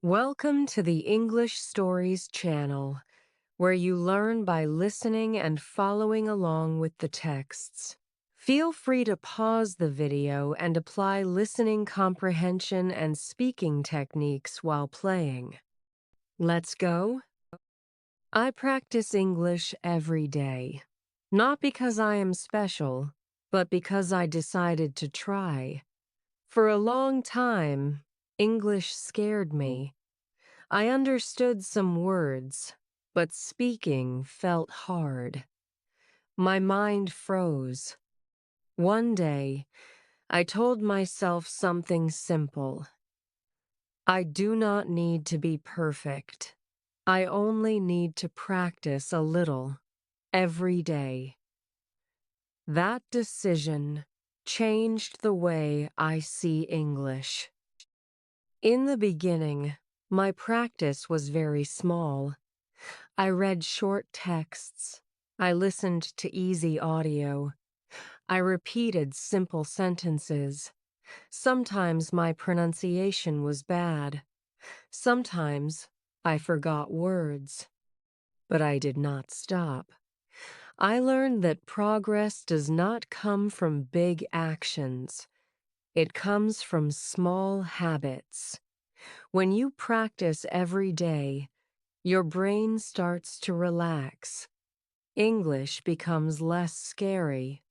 Welcome to the English Stories channel, where you learn by listening and following along with the texts. Feel free to pause the video and apply listening comprehension and speaking techniques while playing. Let's go. I practice English every day, not because I am special, but because I decided to try. For a long time, English scared me. I understood some words, but speaking felt hard. My mind froze. One day, I told myself something simple. I do not need to be perfect. I only need to practice a little every day. That decision changed the way I see English. In the beginning, my practice was very small. I read short texts. I listened to easy audio. I repeated simple sentences. Sometimes my pronunciation was bad. Sometimes I forgot words. But I did not stop. I learned that progress does not come from big actions. It comes from small habits. When you practice every day, your brain starts to relax. English becomes less scary.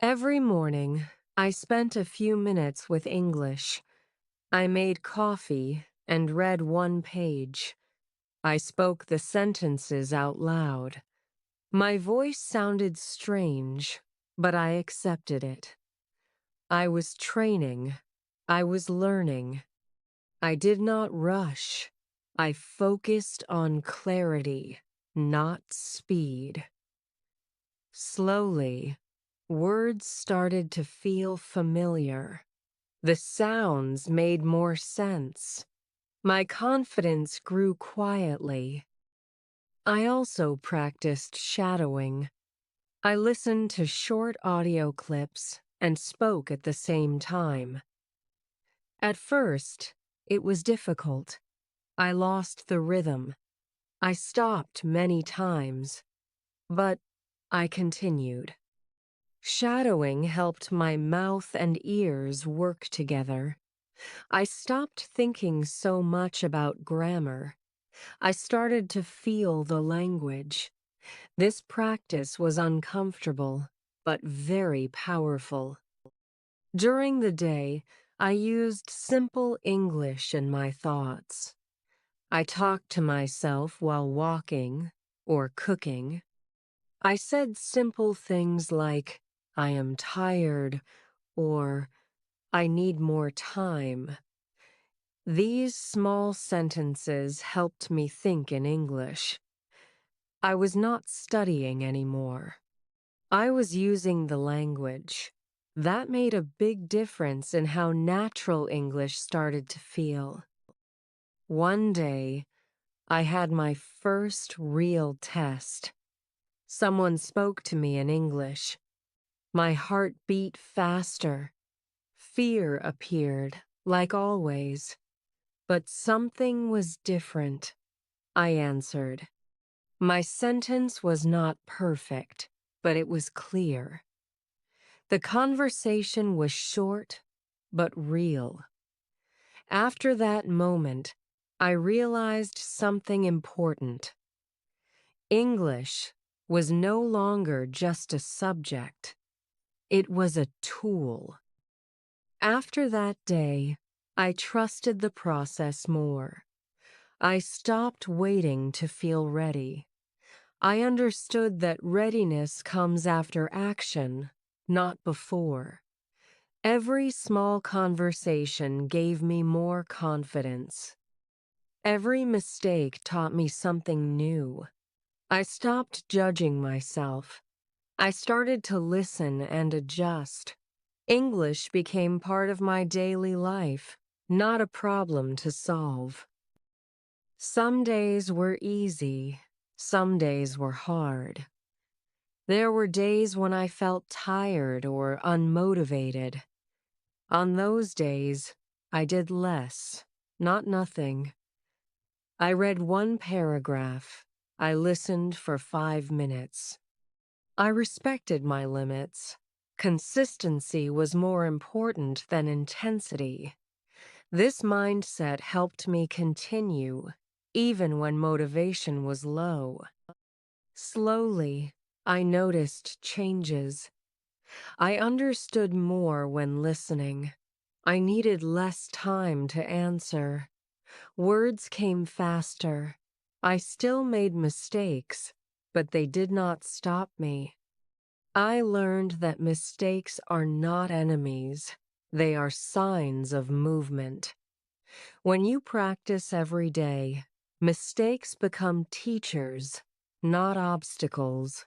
Every morning, I spent a few minutes with English. I made coffee and read one page. I spoke the sentences out loud. My voice sounded strange, but I accepted it. I was training. I was learning. I did not rush. I focused on clarity, not speed. Slowly, words started to feel familiar. The sounds made more sense. My confidence grew quietly. I also practiced shadowing. I listened to short audio clips and spoke at the same time. At first, it was difficult. I lost the rhythm. I stopped many times, but I continued. Shadowing helped my mouth and ears work together. I stopped thinking so much about grammar. I started to feel the language. This practice was uncomfortable, but very powerful. During the day, I used simple English in my thoughts. I talked to myself while walking or cooking. I said simple things like, I am tired, or I need more time. These small sentences helped me think in English. I was not studying anymore. I was using the language. That made a big difference in how natural English started to feel. One day, I had my first real test. Someone spoke to me in English. My heart beat faster. Fear appeared, like always. But something was different. I answered. My sentence was not perfect, but it was clear. The conversation was short, but real. After that moment, I realized something important. English was no longer just a subject. It was a tool. After that day, I trusted the process more. I stopped waiting to feel ready. I understood that readiness comes after action, not before. Every small conversation gave me more confidence. Every mistake taught me something new. I stopped judging myself. I started to listen and adjust. English became part of my daily life, not a problem to solve. Some days were easy, some days were hard. There were days when I felt tired or unmotivated. On those days, I did less, not nothing. I read one paragraph. I listened for 5 minutes. I respected my limits. Consistency was more important than intensity. This mindset helped me continue, even when motivation was low. Slowly, I noticed changes. I understood more when listening. I needed less time to answer. Words came faster. I still made mistakes, but they did not stop me. I learned that mistakes are not enemies. They are signs of movement. When you practice every day, mistakes become teachers, not obstacles.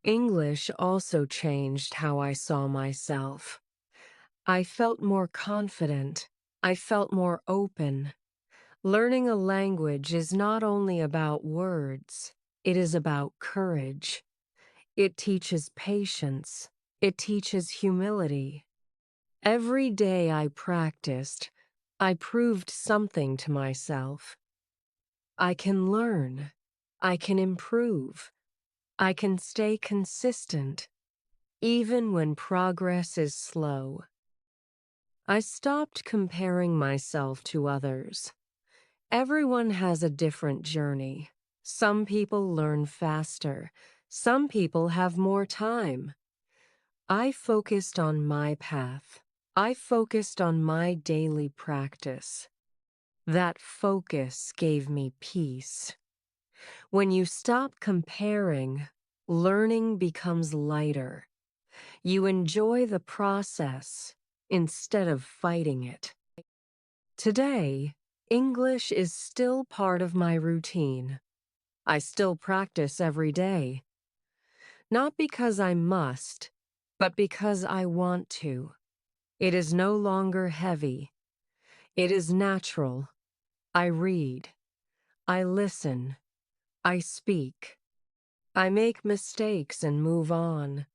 English also changed how I saw myself. I felt more confident. I felt more open. Learning a language is not only about words, it is about courage. It teaches patience. It teaches humility. Every day I practiced, I proved something to myself. I can learn. I can improve. I can stay consistent, even when progress is slow. I stopped comparing myself to others. Everyone has a different journey. Some people learn faster. Some people have more time. I focused on my path. I focused on my daily practice. That focus gave me peace. When you stop comparing, learning becomes lighter. You enjoy the process instead of fighting it. Today, English is still part of my routine. I still practice every day. Not because I must, but because I want to. It is no longer heavy. It is natural. I read. I listen. I speak. I make mistakes and move on.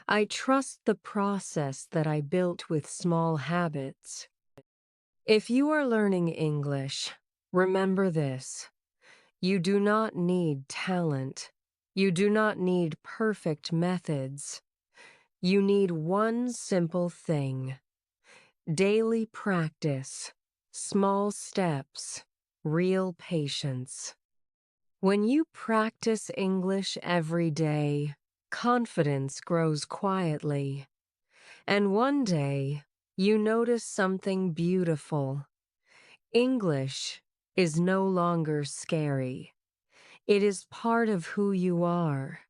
I trust the process that I built with small habits. If you are learning English, remember this. You do not need talent. You do not need perfect methods. You need one simple thing: daily practice, small steps, real patience. When you practice English every day, confidence grows quietly. And one day, you notice something beautiful. English is no longer scary. It is part of who you are.